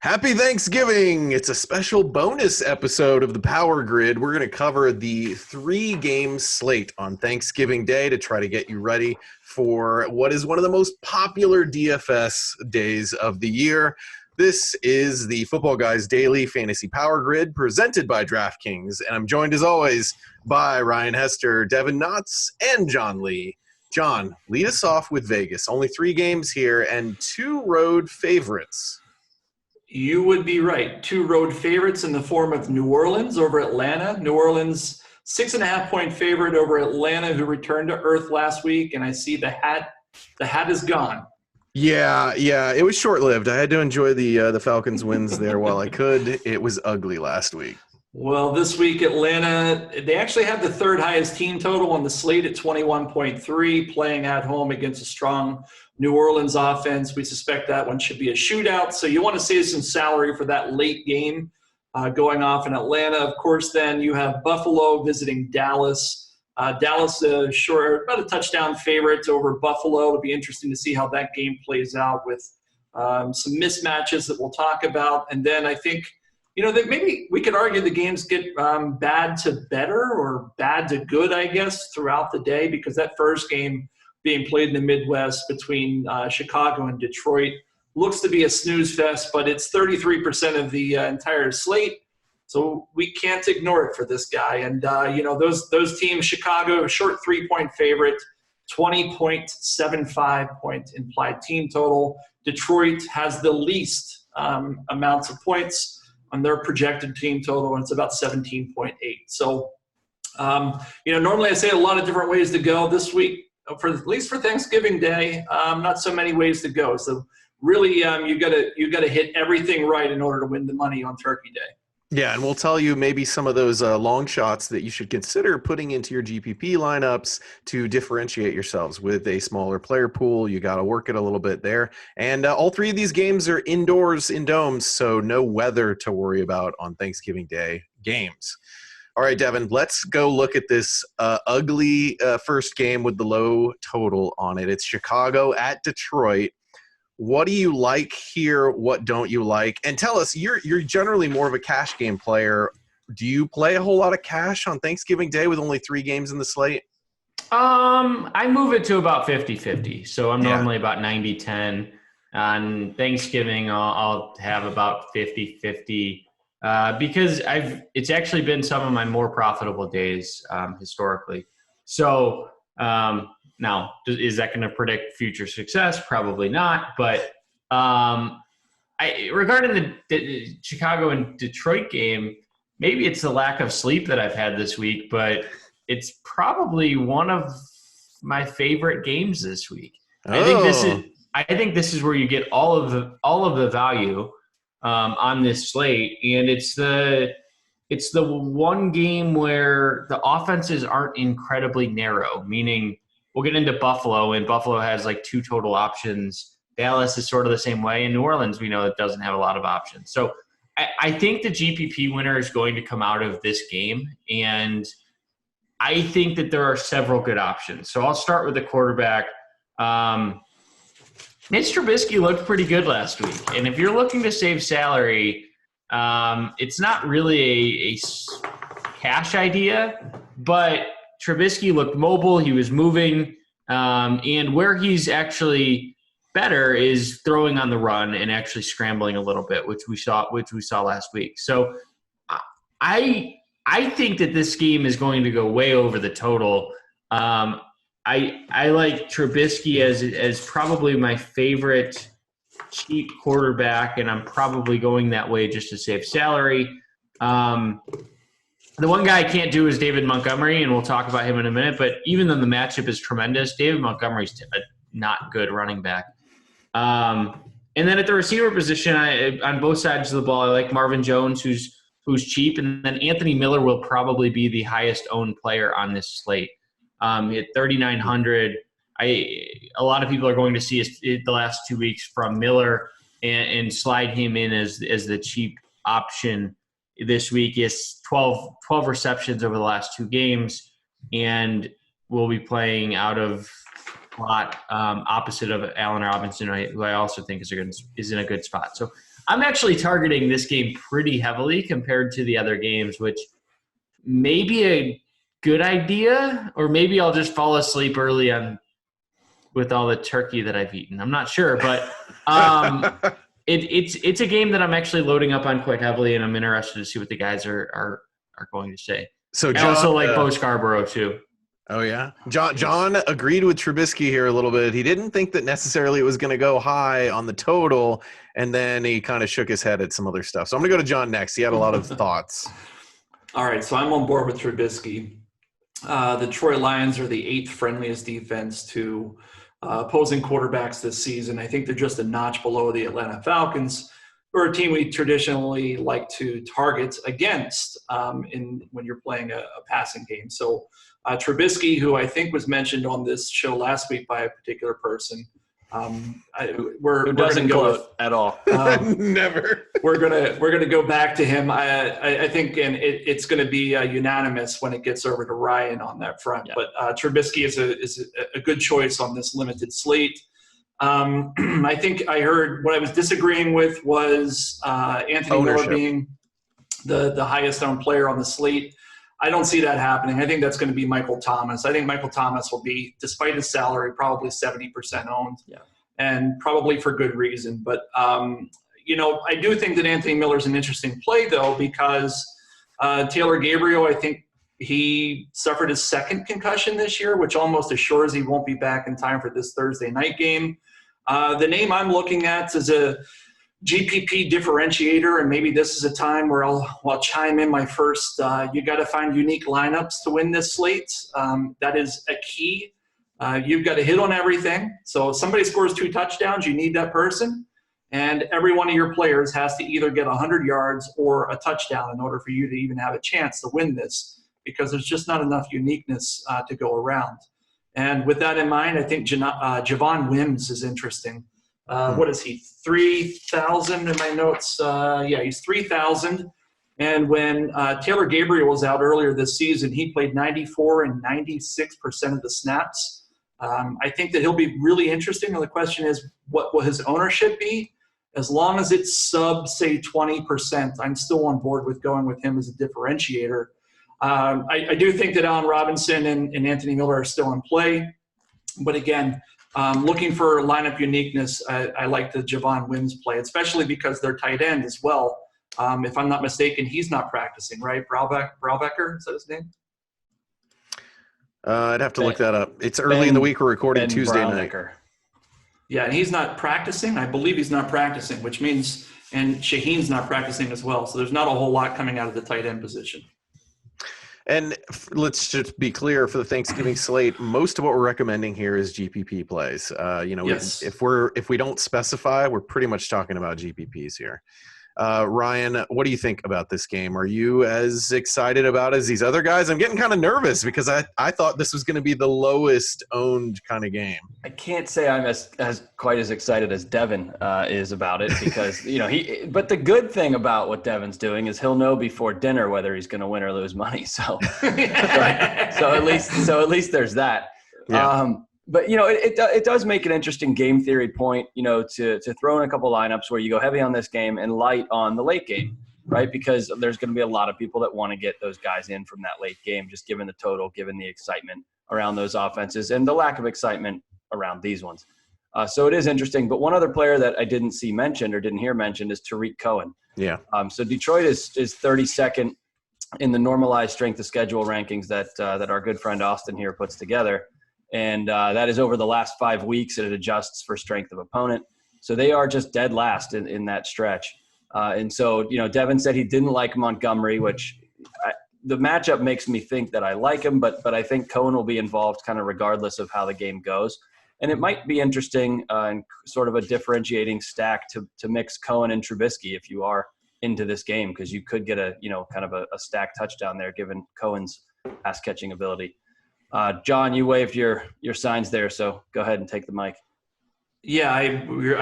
Happy Thanksgiving! It's a special bonus episode of the Power Grid. We're going to cover the 3-game slate on Thanksgiving Day to try to get you ready for what is one of the most popular DFS days of the year. This is the Footballguys Daily Fantasy Power Grid presented by DraftKings, and I'm joined as always by Ryan Hester, Devin Knotts, and John Lee. John, lead us off with Vegas. Only 3 games here and 2 road favorites. You would be right. 2 road favorites in the form of New Orleans over Atlanta. New Orleans, 6.5-point favorite over Atlanta, who returned to earth last week. And I see the hat is gone. Yeah, it was short-lived. I had to enjoy the Falcons wins there while I could. It was ugly last week. Well, this week, Atlanta, they actually had the 3rd highest team total on the slate at 21.3, playing at home against a strong New Orleans offense. We suspect that one should be a shootout. So you want to save some salary for that late game going off in Atlanta. Of course, then you have Buffalo visiting Dallas. Dallas, about a touchdown favorite over Buffalo. It'll be interesting to see how that game plays out with some mismatches that we'll talk about. And then I think, that maybe we could argue the games get bad to better or bad to good, I guess, throughout the day, because that first game being played in the Midwest between Chicago and Detroit looks to be a snooze fest, but it's 33% of the entire slate. So we can't ignore it for this guy. And, those teams, Chicago, a short 3-point favorite, 20.75 point implied team total. Detroit has the least amounts of points on their projected team total, and it's about 17.8. So, normally I say a lot of different ways to go this week, at least for Thanksgiving Day, not so many ways to go. So really, you gotta hit everything right in order to win the money on Turkey Day. Yeah, and we'll tell you maybe some of those long shots that you should consider putting into your GPP lineups to differentiate yourselves with a smaller player pool. You got to work it a little bit there. And all 3 of these games are indoors in domes, so no weather to worry about on Thanksgiving Day games. All right, Devin, let's go look at this ugly first game with the low total on it. It's Chicago at Detroit. What do you like here? What don't you like? And tell us, you're generally more of a cash game player. Do you play a whole lot of cash on Thanksgiving Day with only 3 games in the slate? I move it to about 50-50. So I'm normally about 90-10. On Thanksgiving, I'll have about 50-50 because it's actually been some of my more profitable days historically. So now, is that going to predict future success? Probably not. But regarding the Chicago and Detroit game, maybe it's the lack of sleep that I've had this week, but it's probably one of my favorite games this week. Oh. I think this is where you get all of the value on this slate, and it's the one game where the offenses aren't incredibly narrow, meaning we'll get into Buffalo, and Buffalo has like 2 total options. Dallas is sort of the same way. And New Orleans, we know it doesn't have a lot of options. So I think the GPP winner is going to come out of this game. And I think that there are several good options. So I'll start with the quarterback. Mitch Trubisky looked pretty good last week. And if you're looking to save salary, it's not really a cash idea, but Trubisky looked mobile. He was moving. And where he's actually better is throwing on the run and actually scrambling a little bit, which we saw last week. So I think that this game is going to go way over the total. I like Trubisky as probably my favorite cheap quarterback, and I'm probably going that way just to save salary. The one guy I can't do is David Montgomery, and we'll talk about him in a minute. But even though the matchup is tremendous, David Montgomery's a not good running back. And then at the receiver position, on both sides of the ball, I like Marvin Jones, who's cheap, and then Anthony Miller will probably be the highest owned player on this slate. At 3,900, a lot of people are going to see the last 2 weeks from Miller and slide him in as the cheap option. This week is 12 receptions over the last 2 games, and we'll be playing out of slot opposite of Allen Robinson, who I also think is in a good spot. So I'm actually targeting this game pretty heavily compared to the other games, which may be a good idea, or maybe I'll just fall asleep early with all the turkey that I've eaten. I'm not sure, but it's a game that I'm actually loading up on quite heavily, and I'm interested to see what the guys are going to say. So I also like Bo Scarbrough too. Oh, yeah. John agreed with Trubisky here a little bit. He didn't think that necessarily it was going to go high on the total, and then he kind of shook his head at some other stuff. So I'm going to go to John next. He had a lot of thoughts. All right, so I'm on board with Trubisky. The Detroit Lions are the 8th friendliest defense to opposing quarterbacks this season. I think they're just a notch below the Atlanta Falcons, who are a team we traditionally like to target against when you're playing a passing game. So Trubisky, who I think was mentioned on this show last week by a particular person, we're going to go at all. Never. We're gonna go back to him. I think, and it's going to be unanimous when it gets over to Ryan on that front. Yeah. But Trubisky is a good choice on this limited slate. I think I heard what I was disagreeing with was Anthony Miller being the highest owned player on the slate. I don't see that happening. I think that's going to be Michael Thomas. I think Michael Thomas will be, despite his salary, probably 70% owned, and probably for good reason. But, I do think that Anthony Miller is an interesting play, though, because Taylor Gabriel, I think he suffered his 2nd concussion this year, which almost assures he won't be back in time for this Thursday night game. The name I'm looking at is a GPP differentiator, and maybe this is a time where I'll chime in my first. You got to find unique lineups to win this slate. That is a key. You've got to hit on everything. So if somebody scores 2 touchdowns, you need that person, and every one of your players has to either get 100 yards or a touchdown in order for you to even have a chance to win this, because there's just not enough uniqueness to go around. And with that in mind, I think Javon Wims is interesting. What is he, 3,000 in my notes? He's 3,000. And when Taylor Gabriel was out earlier this season, he played 94 and 96% of the snaps. I think that he'll be really interesting. And the question is, what will his ownership be? As long as it's sub, say, 20%, I'm still on board with going with him as a differentiator. I do think that Allen Robinson and Anthony Miller are still in play. But again, looking for lineup uniqueness, I like the Javon Wims play, especially because they're tight end as well. If I'm not mistaken, he's not practicing, right? Braubecker, is that his name? I'd have to look that up. It's early in the week. We're recording Tuesday night. Yeah, and he's not practicing. I believe he's not practicing, which means, and Shaheen's not practicing as well. So there's not a whole lot coming out of the tight end position. And let's just be clear, for the Thanksgiving slate, most of what we're recommending here is GPP plays. Yes. If we don't specify, we're pretty much talking about GPPs here. Ryan, what do you think about this game? Are you as excited about it as these other guys? I'm getting kind of nervous because I thought this was going to be the lowest owned kind of game. I can't say I'm as quite as excited as Devin is about it because but the good thing about what Devin's doing is he'll know before dinner whether he's going to win or lose money. So at least there's that. Yeah. But it does make an interesting game theory point, to throw in a couple lineups where you go heavy on this game and light on the late game, right? Because there's going to be a lot of people that want to get those guys in from that late game, just given the total, given the excitement around those offenses and the lack of excitement around these ones. So it is interesting. But one other player that I didn't see mentioned or didn't hear mentioned is Tariq Cohen. Yeah. So Detroit is 32nd in the normalized strength of schedule rankings that our good friend Austin here puts together. And that is over the last 5 weeks, and it adjusts for strength of opponent. So they are just dead last in that stretch. And so, Devin said he didn't like Montgomery, which the matchup makes me think that I like him, but I think Cohen will be involved kind of regardless of how the game goes. And it might be interesting and sort of a differentiating stack to mix Cohen and Trubisky if you are into this game, because you could get a kind of a stack touchdown there given Cohen's pass catching ability. John, you waved your signs there, so go ahead and take the mic. Yeah, I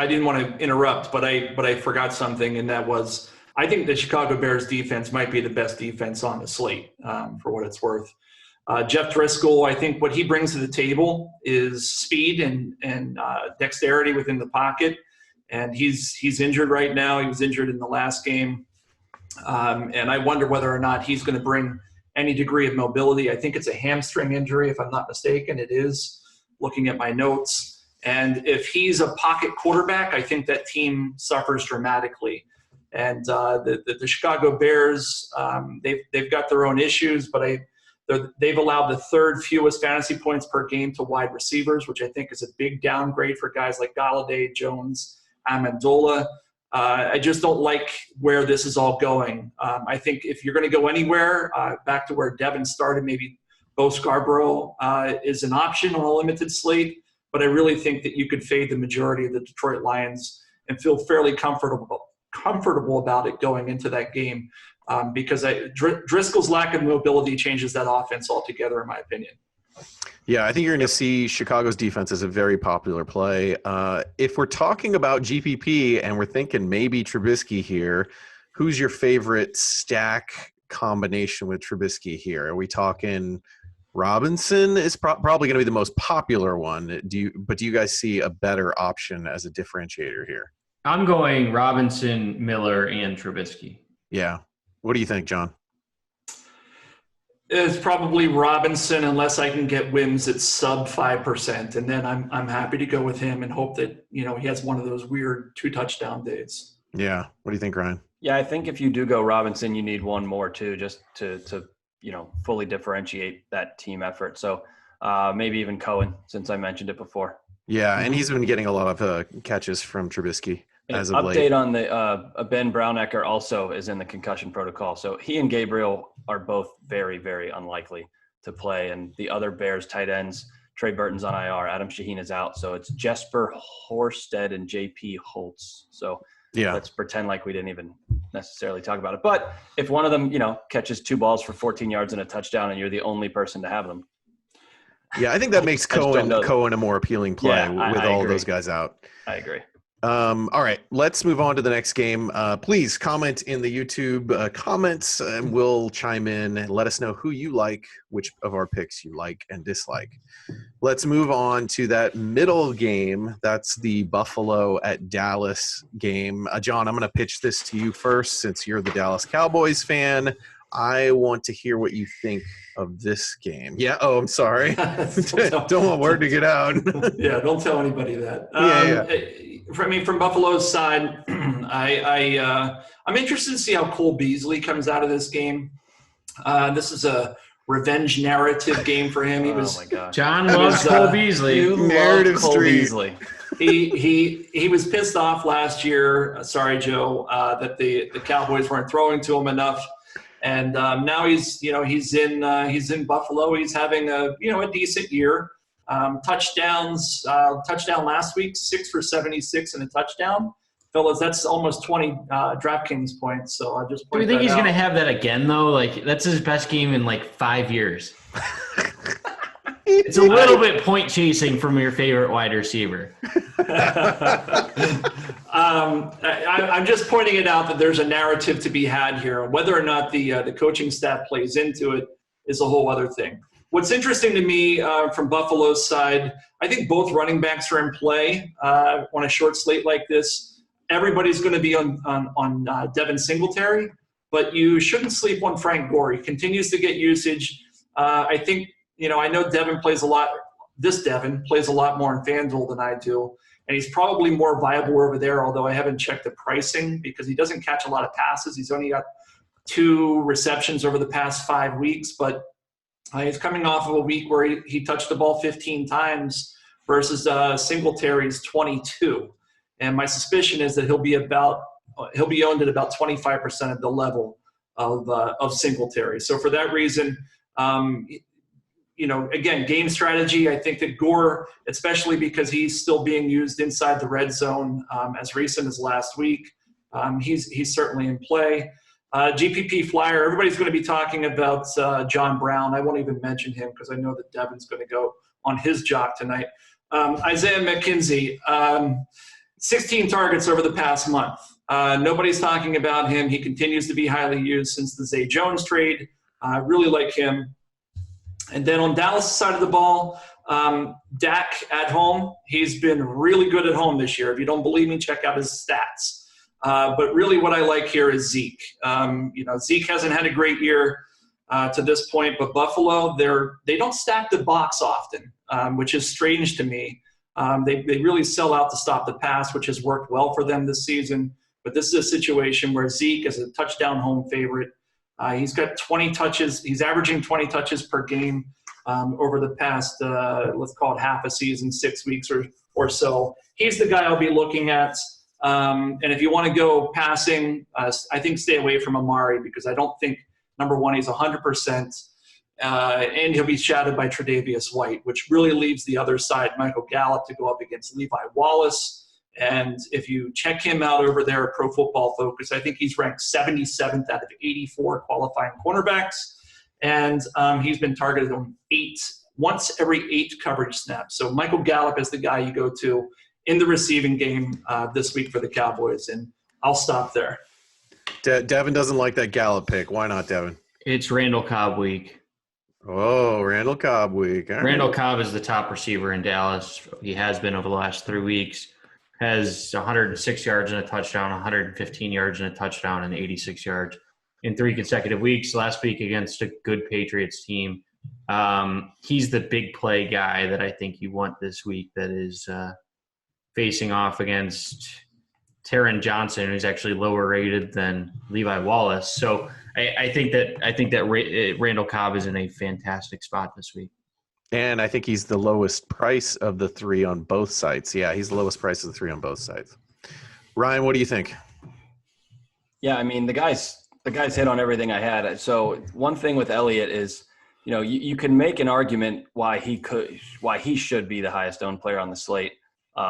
didn't want to interrupt, but I forgot something, and that was I think the Chicago Bears defense might be the best defense on the slate, for what it's worth. Jeff Driscoll, I think what he brings to the table is speed and dexterity within the pocket. and he's injured right now. He was injured in the last game, and I wonder whether or not he's going to bring any degree of mobility. I think it's a hamstring injury, if I'm not mistaken. It is, looking at my notes. And if he's a pocket quarterback, I think that team suffers dramatically. And the Chicago Bears, they've got their own issues, but they've allowed the third fewest fantasy points per game to wide receivers, which I think is a big downgrade for guys like Galladay, Jones, Amendola. I just don't like where this is all going. I think if you're going to go anywhere, back to where Devin started, maybe Bo Scarbrough is an option on a limited slate, but I really think that you could fade the majority of the Detroit Lions and feel fairly comfortable about it going into that game, because Driscoll's lack of mobility changes that offense altogether, in my opinion. Yeah, I think you're going to see Chicago's defense as a very popular play. If we're talking about GPP and we're thinking maybe Trubisky here, who's your favorite stack combination with Trubisky here? Are we talking Robinson is probably going to be the most popular one. Do you guys see a better option as a differentiator here? I'm going Robinson, Miller, and Trubisky. Yeah. What do you think, John? It's probably Robinson, unless I can get Wims at sub 5%, and then I'm happy to go with him and hope that he has one of those weird 2 touchdown days. Yeah. What do you think, Ryan? Yeah, I think if you do go Robinson, you need one more too, just to fully differentiate that team effort. So maybe even Cohen, since I mentioned it before. Yeah, and he's been getting a lot of catches from Trubisky as of late. Update on the Ben Brownecker also is in the concussion protocol. So he and Gabriel are both very, very unlikely to play. And the other Bears tight ends, Trey Burton's on IR, Adam Shaheen is out. So it's Jesper Horsted and JP Holtz. So yeah, let's pretend like we didn't even necessarily talk about it. But if one of them, catches 2 balls for 14 yards and a touchdown and you're the only person to have them. Yeah, I think that makes Cohen a more appealing play with all those guys out. I agree. All right, let's move on to the next game. Please comment in the YouTube comments, and we'll chime in and let us know who you like, which of our picks you like and dislike. Let's move on to that middle game. That's the Buffalo at Dallas game. John, I'm going to pitch this to you first, since you're the Dallas Cowboys fan. I want to hear what you think of this game. Yeah. Oh, I'm sorry. Don't want word to get out. Yeah. Don't tell anybody that. From Buffalo's side, I'm interested to see how Cole Beasley comes out of this game. This is a revenge narrative game for him. Oh my God. John loves Cole Beasley. Narrative Cole Street. Beasley. He was pissed off last year. Sorry, Joe, that the Cowboys weren't throwing to him enough. And now he's in Buffalo. He's having a decent year. Touchdown last week, 6 for 76 and a touchdown. Fellas, that's almost 20 DraftKings points. So I just do we think he's going to have that again though? Like, that's his best game in like 5 years. It's a little bit point chasing from your favorite wide receiver. I'm just pointing it out that there's a narrative to be had here. Whether or not the coaching staff plays into it is a whole other thing. What's interesting to me from Buffalo's side, I think both running backs are in play on a short slate like this. Everybody's going to be on Devin Singletary, but you shouldn't sleep on Frank Gore. He continues to get usage. I think, I know Devin plays a lot. This Devin plays a lot more in FanDuel than I do. And he's probably more viable over there, although I haven't checked the pricing because he doesn't catch a lot of passes. He's only got 2 receptions over the past 5 weeks, but he's coming off of a week where he touched the ball 15 times versus Singletary's 22. And my suspicion is that he'll be owned at about 25% of the level of Singletary. So for that reason, again, game strategy, I think that Gore, especially because he's still being used inside the red zone as recent as last week, he's certainly in play. GPP flyer, everybody's going to be talking about John Brown. I won't even mention him because I know that Devin's going to go on his jock tonight. Isaiah McKenzie, 16 targets over the past month. Nobody's talking about him. He continues to be highly used since the Zay Jones trade. I really like him. And then on Dallas' side of the ball, Dak at home, he's been really good at home this year. If you don't believe me, check out his stats. But really what I like here is Zeke. Zeke hasn't had a great year to this point, but Buffalo, they don't stack the box often, which is strange to me. They really sell out to stop the pass, which has worked well for them this season. But this is a situation where Zeke is a touchdown home favorite. He's got 20 touches. He's averaging 20 touches per game over the past, let's call it half a season, 6 weeks or so. He's the guy I'll be looking at. And if you want to go passing, I think stay away from Amari because I don't think, number one, he's 100%. And he'll be shadowed by Tre'Davious White, which really leaves the other side, Michael Gallup, to go up against Levi Wallace. And if you check him out over there at Pro Football Focus, I think he's ranked 77th out of 84 qualifying cornerbacks. And he's been targeted on once every 8 coverage snaps. So Michael Gallup is the guy you go to in the receiving game this week for the Cowboys. And I'll stop there. Devin doesn't like that Gallup pick. Why not, Devin? It's Randall Cobb week. Oh, Randall Cobb week. All right. Randall Cobb is the top receiver in Dallas. He has been over the last 3 weeks. Has 106 yards and a touchdown, 115 yards and a touchdown, and 86 yards in 3 consecutive weeks. Last week against a good Patriots team. He's the big play guy that I think you want this week that is facing off against Taron Johnson, who's actually lower rated than Levi Wallace. So I think that Randall Cobb is in a fantastic spot this week. And I think he's the lowest price of the 3 on both sides. Yeah, he's the lowest price of the 3 on both sides. Ryan, what do you think? Yeah, I mean, the guys hit on everything I had. So one thing with Elliott is, you can make an argument why he should be the highest owned player on the slate,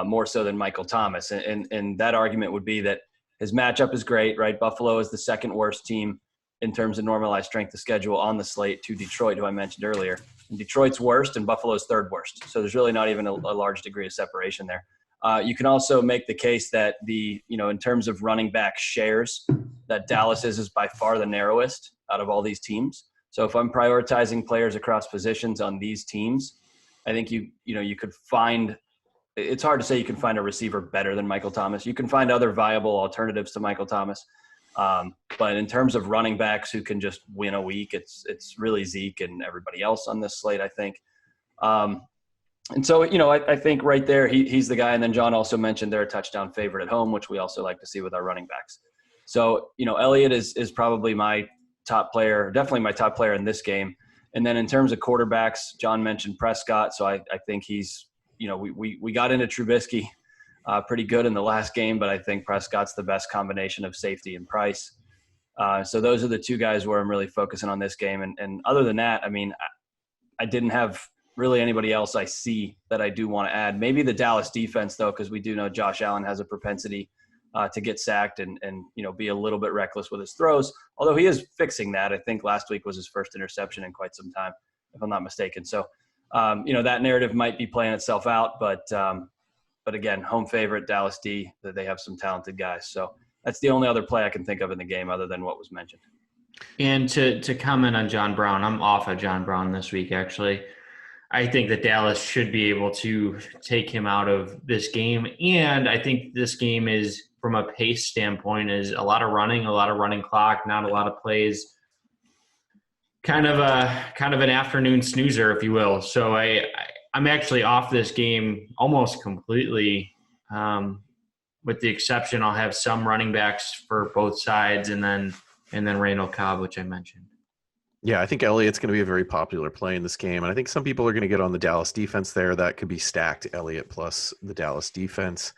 more so than Michael Thomas. And that argument would be that his matchup is great, right? Buffalo is the second worst team in terms of normalized strength of schedule on the slate to Detroit, who I mentioned earlier. And Detroit's worst and Buffalo's third worst. So there's really not even a large degree of separation there. You can also make the case that in terms of running back shares, that Dallas is by far the narrowest out of all these teams. So if I'm prioritizing players across positions on these teams, I think you could find – it's hard to say you can find a receiver better than Michael Thomas. You can find other viable alternatives to Michael Thomas. But in terms of running backs who can just win a week, it's really Zeke and everybody else on this slate, I think. And so, I think right there, he's the guy. And then John also mentioned they're a touchdown favorite at home, which we also like to see with our running backs. So, Elliott is probably my top player, definitely my top player in this game. And then in terms of quarterbacks, John mentioned Prescott. So I think he's, we got into Trubisky pretty good in the last game, but I think Prescott's the best combination of safety and price. So those are the 2 guys where I'm really focusing on this game. And other than that, I mean, I didn't have really anybody else I see that I do want to add. Maybe the Dallas defense, though, because we do know Josh Allen has a propensity to get sacked and be a little bit reckless with his throws, although he is fixing that. I think last week was his first interception in quite some time, if I'm not mistaken. So, that narrative might be playing itself out, but again, home favorite, Dallas D, that they have some talented guys. So that's the only other play I can think of in the game other than what was mentioned. And to comment on John Brown, I'm off of John Brown this week, actually. I think that Dallas should be able to take him out of this game. And I think this game is, from a pace standpoint, is a lot of running clock, not a lot of plays. Kind of an afternoon snoozer, if you will. So I'm actually off this game almost completely, with the exception I'll have some running backs for both sides, and then Randall Cobb, which I mentioned. Yeah, I think Elliott's going to be a very popular play in this game, and I think some people are going to get on the Dallas defense there. That could be stacked, Elliott plus the Dallas defense.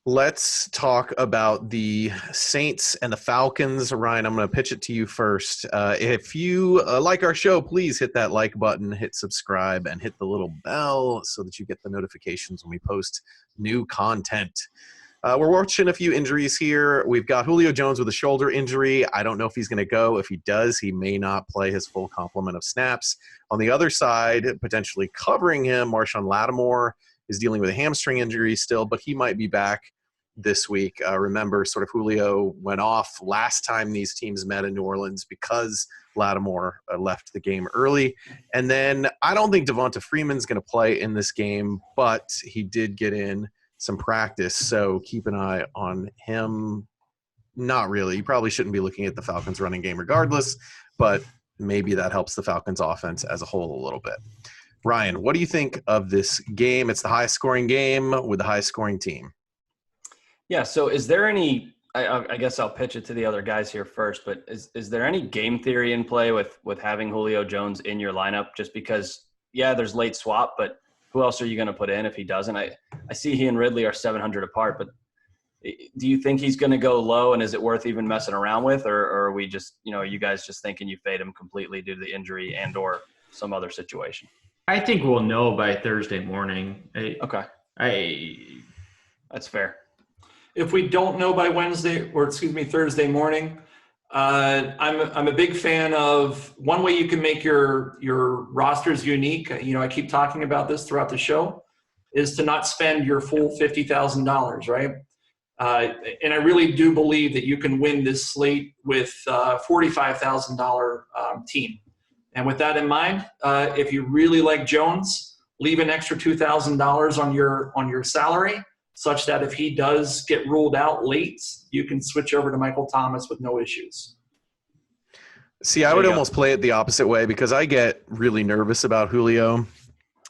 Let's talk about the Saints and the Falcons. Ryan, I'm going to pitch it to you first. If you like our show, please hit that like button, hit subscribe, and hit the little bell so that you get the notifications when we post new content. We're watching a few injuries here. We've got Julio Jones with a shoulder injury. I don't know if he's going to go. If he does, he may not play his full complement of snaps. On the other side, potentially covering him, Marshawn Lattimore is dealing with a hamstring injury still, but he might be back. this week. Remember, sort of Julio went off last time these teams met in New Orleans because Lattimore left the game early. And then I don't think Devonta Freeman's going to play in this game, but he did get in some practice. So keep an eye on him. Not really. You probably shouldn't be looking at the Falcons running game regardless, but maybe that helps the Falcons offense as a whole a little bit. Ryan, what do you think of this game? It's the highest scoring game with the highest scoring team. Yeah, so is there any I guess I'll pitch it to the other guys here first, but is there any game theory in play with having Julio Jones in your lineup? Just because, yeah, there's late swap, but who else are you going to put in if he doesn't? I see he and Ridley are 700 apart, but do you think he's going to go low, and is it worth even messing around with, or are we just, are you guys just thinking you fade him completely due to the injury and or some other situation? I think we'll know by Thursday morning. That's fair. If we don't know by Thursday morning, I'm a big fan of one way you can make your rosters unique. I keep talking about this throughout the show, is to not spend your full $50,000, right? And I really do believe that you can win this slate with a $45,000 team. And with that in mind, if you really like Jones, leave an extra $2,000 on your salary, such that if he does get ruled out late, you can switch over to Michael Thomas with no issues. See, I would almost play it the opposite way because I get really nervous about Julio.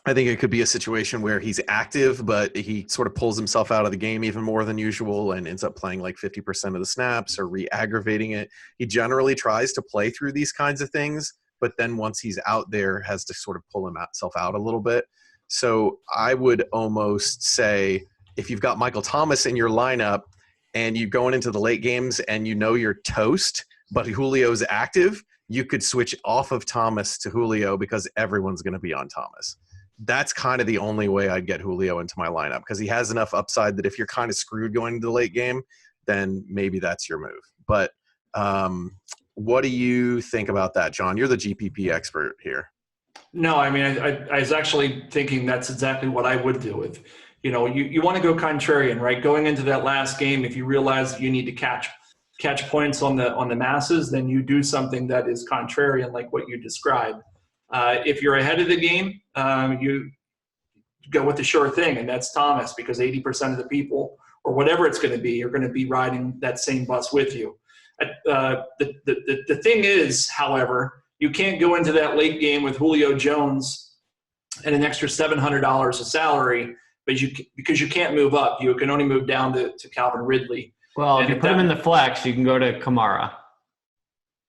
I think it could be a situation where he's active, but he sort of pulls himself out of the game even more than usual and ends up playing like 50% of the snaps or re-aggravating it. He generally tries to play through these kinds of things, but then once he's out there, has to sort of pull himself out a little bit. So I would almost say, if you've got Michael Thomas in your lineup and you're going into the late games and you're toast, but Julio's active, you could switch off of Thomas to Julio because everyone's going to be on Thomas. That's kind of the only way I'd get Julio into my lineup because he has enough upside that if you're kind of screwed going into the late game, then maybe that's your move. But what do you think about that, John? You're the GPP expert here. No, I mean, I was actually thinking that's exactly what I would do. If you want to go contrarian, right? Going into that last game, if you realize you need to catch points on the masses, then you do something that is contrarian, like what you described. If you're ahead of the game, you go with the sure thing, and that's Thomas, because 80% of the people, or whatever it's going to be, are going to be riding that same bus with you. The thing is, however, you can't go into that late game with Julio Jones and an extra $700 of salary, because you can't move up. You can only move down to Calvin Ridley. Well, if you put him in the flex, you can go to Kamara.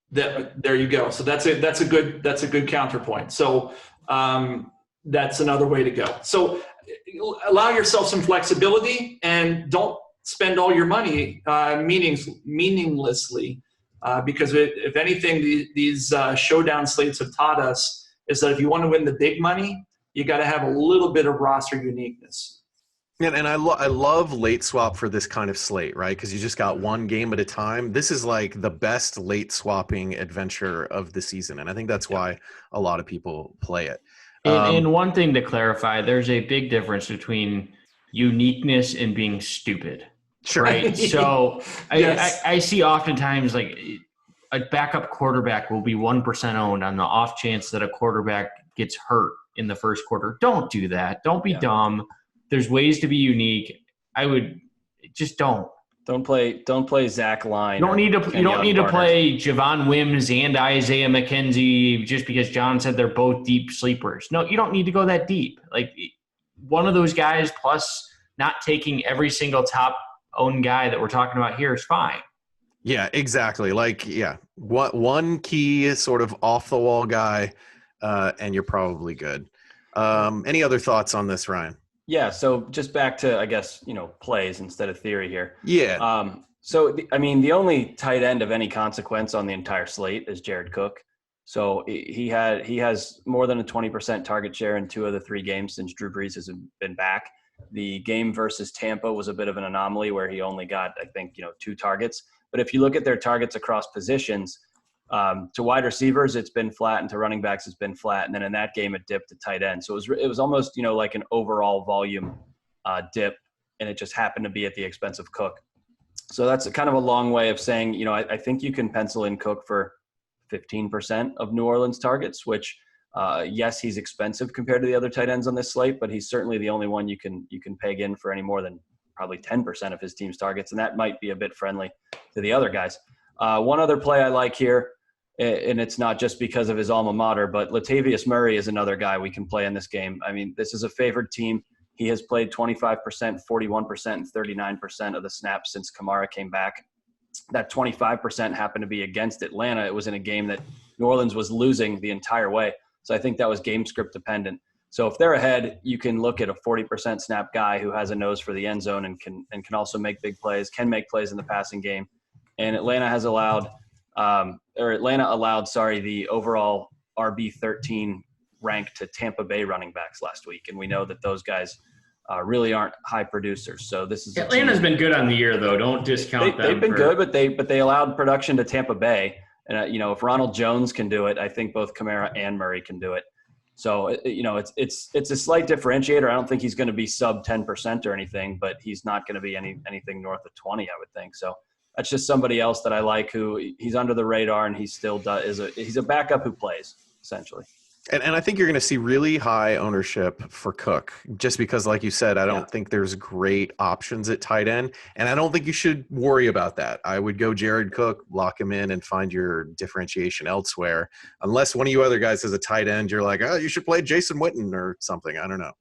There you go. So that's a good counterpoint. So that's another way to go. So allow yourself some flexibility and don't spend all your money meaninglessly. Because if anything, these showdown slates have taught us is that if you want to win the big money, you got to have a little bit of roster uniqueness. Yeah, and I love late swap for this kind of slate, right? Because you just got one game at a time. This is like the best late swapping adventure of the season, and I think that's why a lot of people play it. And one thing to clarify, there's a big difference between uniqueness and being stupid. Sure. Right. So Yes. I see oftentimes like a backup quarterback will be 1% owned on the off chance that a quarterback gets hurt in the first quarter. Don't do that. Don't be dumb. There's ways to be unique. I would just don't play Zach Line. You don't need to play Javon Wims and Isaiah McKenzie just because John said they're both deep sleepers. No, you don't need to go that deep. Like one of those guys plus not taking every single top owned guy that we're talking about here is fine. Yeah, exactly. One key sort of off the wall guy, and you're probably good. Any other thoughts on this, Ryan? Yeah. So just back to, I guess, plays instead of theory here. Yeah. The only tight end of any consequence on the entire slate is Jared Cook. So he has more than a 20% target share in 2 of the 3 games since Drew Brees has been back. The game versus Tampa was a bit of an anomaly where he only got, I think, 2 targets. But if you look at their targets across positions, to wide receivers, it's been flat, and to running backs, it's been flat. And then in that game, it dipped to tight end. So it was almost, like an overall volume dip and it just happened to be at the expense of Cook. So that's kind of a long way of saying, I think you can pencil in Cook for 15% of New Orleans targets, which yes, he's expensive compared to the other tight ends on this slate, but he's certainly the only one you can peg in for any more than probably 10% of his team's targets, and that might be a bit friendly to the other guys. One other play I like here, and it's not just because of his alma mater, but Latavius Murray is another guy we can play in this game. I mean, this is a favored team. He has played 25%, 41%, and 39% of the snaps since Kamara came back. That 25% happened to be against Atlanta. It was in a game that New Orleans was losing the entire way. So I think that was game script dependent. So if they're ahead, you can look at a 40% snap guy who has a nose for the end zone and can also make big plays, can make plays in the passing game. And Atlanta allowed the overall RB13 rank to Tampa Bay running backs last week. And we know that those guys really aren't high producers. So this is Atlanta's been good on the year, though. Don't discount them. They've been good, but they allowed production to Tampa Bay. And if Ronald Jones can do it, I think both Kamara and Murray can do it. So it's a slight differentiator. I don't think he's going to be sub 10% or anything, but he's not going to be anything north of 20, I would think. So that's just somebody else that I like who he's under the radar and he still he's a backup who plays essentially. And I think you're going to see really high ownership for Cook just because, like you said, I don't think there's great options at tight end. And I don't think you should worry about that. I would go Jared Cook, lock him in, and find your differentiation elsewhere. Unless one of you other guys has a tight end, you're like, oh, you should play Jason Witten or something. I don't know.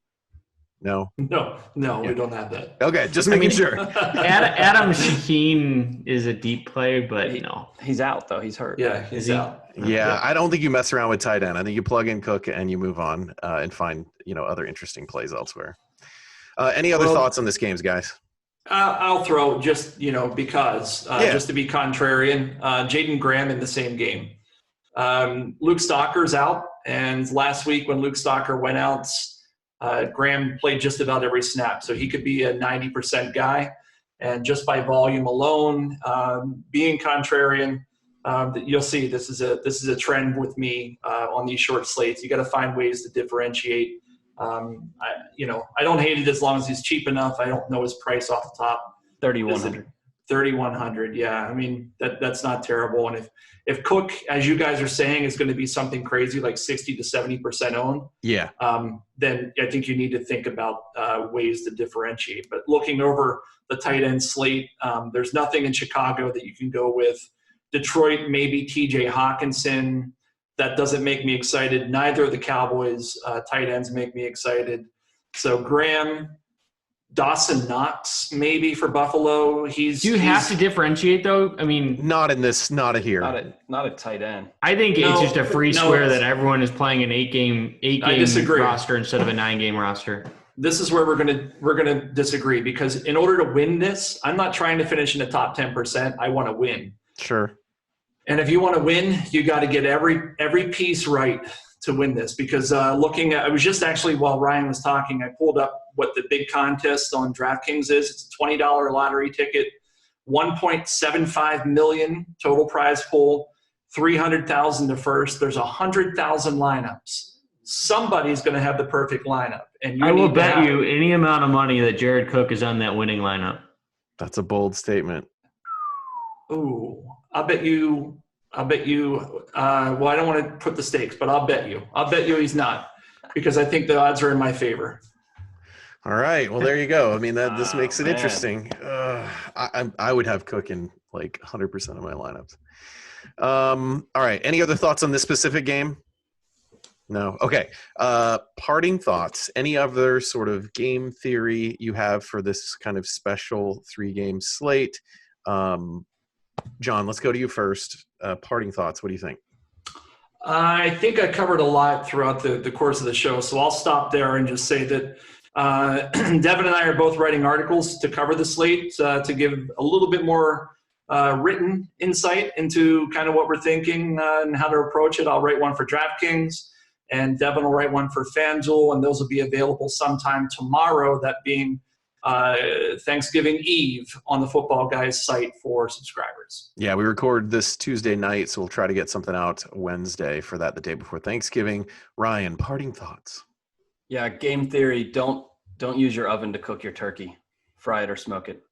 No, we don't have that. Okay, just making sure. Adam Shaheen is a deep play, but he's out though. He's hurt. Yeah, he's out. Yeah, I don't think you mess around with tight end. I think you plug in Cook and you move on and find other interesting plays elsewhere. Any other thoughts on this game, guys? I'll throw just because just to be contrarian, Jaden Graham in the same game. Luke Stalker's out, and last week when Luke Stalker went out, Graham played just about every snap, so he could be a 90% guy. And just by volume alone, being contrarian, you'll see this is a trend with me on these short slates. You got to find ways to differentiate. I don't hate it as long as he's cheap enough. I don't know his price off the top. 3,100. 3,100. Yeah, I mean that's not terrible. And if Cook, as you guys are saying, is going to be something crazy like 60 to 70% owned, then I think you need to think about ways to differentiate. But looking over the tight end slate, there's nothing in Chicago that you can go with. Detroit, maybe T.J. Hawkinson. That doesn't make me excited. Neither of the Cowboys tight ends make me excited. So Graham, Dawson Knox, maybe for Buffalo. Do you have to differentiate though? I mean, not in this, not here. Not a tight end. I think it's just a free square that everyone is playing an eight game roster instead of a 9-game roster. This is where we're gonna disagree, because in order to win this, I'm not trying to finish in the top 10%. I want to win. Sure. And if you want to win, you got to get every piece right to win this. Because I was just actually, while Ryan was talking, I pulled up what the big contest on DraftKings is. It's a $20 lottery ticket, $1.75 million total prize pool, $300,000 to first. There's 100,000 lineups. Somebody's going to have the perfect lineup, and I will bet you any amount of money that Jared Cook is on that winning lineup. That's a bold statement. Ooh, I'll bet you. Well, I don't want to put the stakes, but I'll bet you he's not, because I think the odds are in my favor. All right. Well, there you go. I mean, this makes it interesting. I would have Cook in like 100% of my lineups. All right. Any other thoughts on this specific game? No. Okay. Parting thoughts. Any other sort of game theory you have for this kind of special 3-game slate? John, let's go to you first. Parting thoughts. What do you think? I think I covered a lot throughout the course of the show, so I'll stop there and just say that Devin and I are both writing articles to cover the slate to give a little bit more written insight into kind of what we're thinking and how to approach it. I'll write one for DraftKings, and Devin will write one for FanDuel, and those will be available sometime tomorrow, that being Thanksgiving Eve, on the Footballguys site for subscribers. Yeah, we record this Tuesday night, so we'll try to get something out Wednesday for that, the day before Thanksgiving. Ryan, parting thoughts. Yeah, game theory, don't use your oven to cook your turkey. Fry it or smoke it.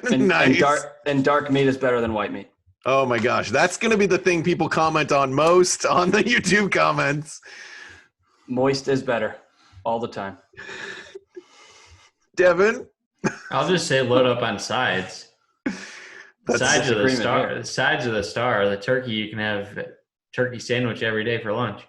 Nice. And dark meat is better than white meat. Oh my gosh, that's going to be the thing people comment on most on the YouTube comments. Moist is better all the time. Devin? I'll just say load up on sides. Sides of the star. here. Sides of the star. The turkey, you can have turkey sandwich every day for lunch.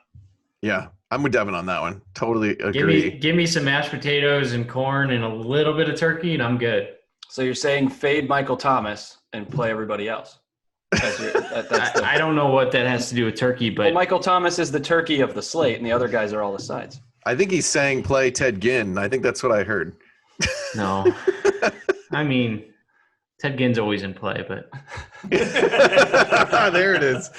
Yeah, I'm with Devin on that one. Totally agree. Give me some mashed potatoes and corn and a little bit of turkey, and I'm good. So you're saying fade Michael Thomas and play everybody else? I don't know what that has to do with turkey, but Well, Michael Thomas is the turkey of the slate, and the other guys are all the sides. I think he's saying play Ted Ginn. I think that's what I heard. no. I mean, Ted Ginn's always in play, but There it is.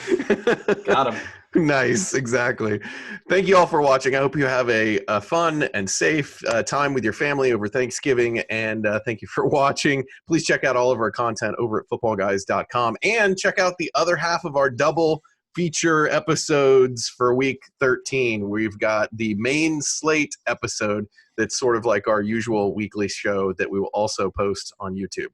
Got him. Nice, exactly. Thank you all for watching. I hope you have a fun and safe time with your family over Thanksgiving, and thank you for watching. Please check out all of our content over at footballguys.com, and check out the other half of our double feature episodes for week 13. We've got the main slate episode that's sort of like our usual weekly show that we will also post on YouTube.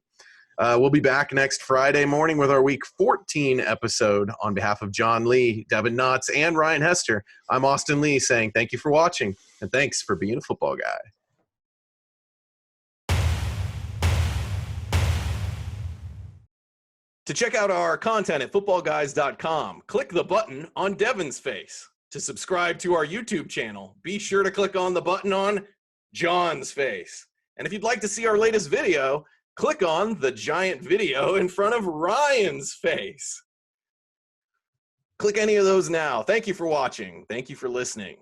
We'll be back next Friday morning with our Week 14 episode. On behalf of John Lee, Devin Knotts, and Ryan Hester, I'm Austin Lee saying thank you for watching, and thanks for being a football guy. To check out our content at footballguys.com, click the button on Devin's face. To subscribe to our YouTube channel, be sure to click on the button on John's face. And if you'd like to see our latest video, click on the giant video in front of Ryan's face. Click any of those now. Thank you for watching. Thank you for listening.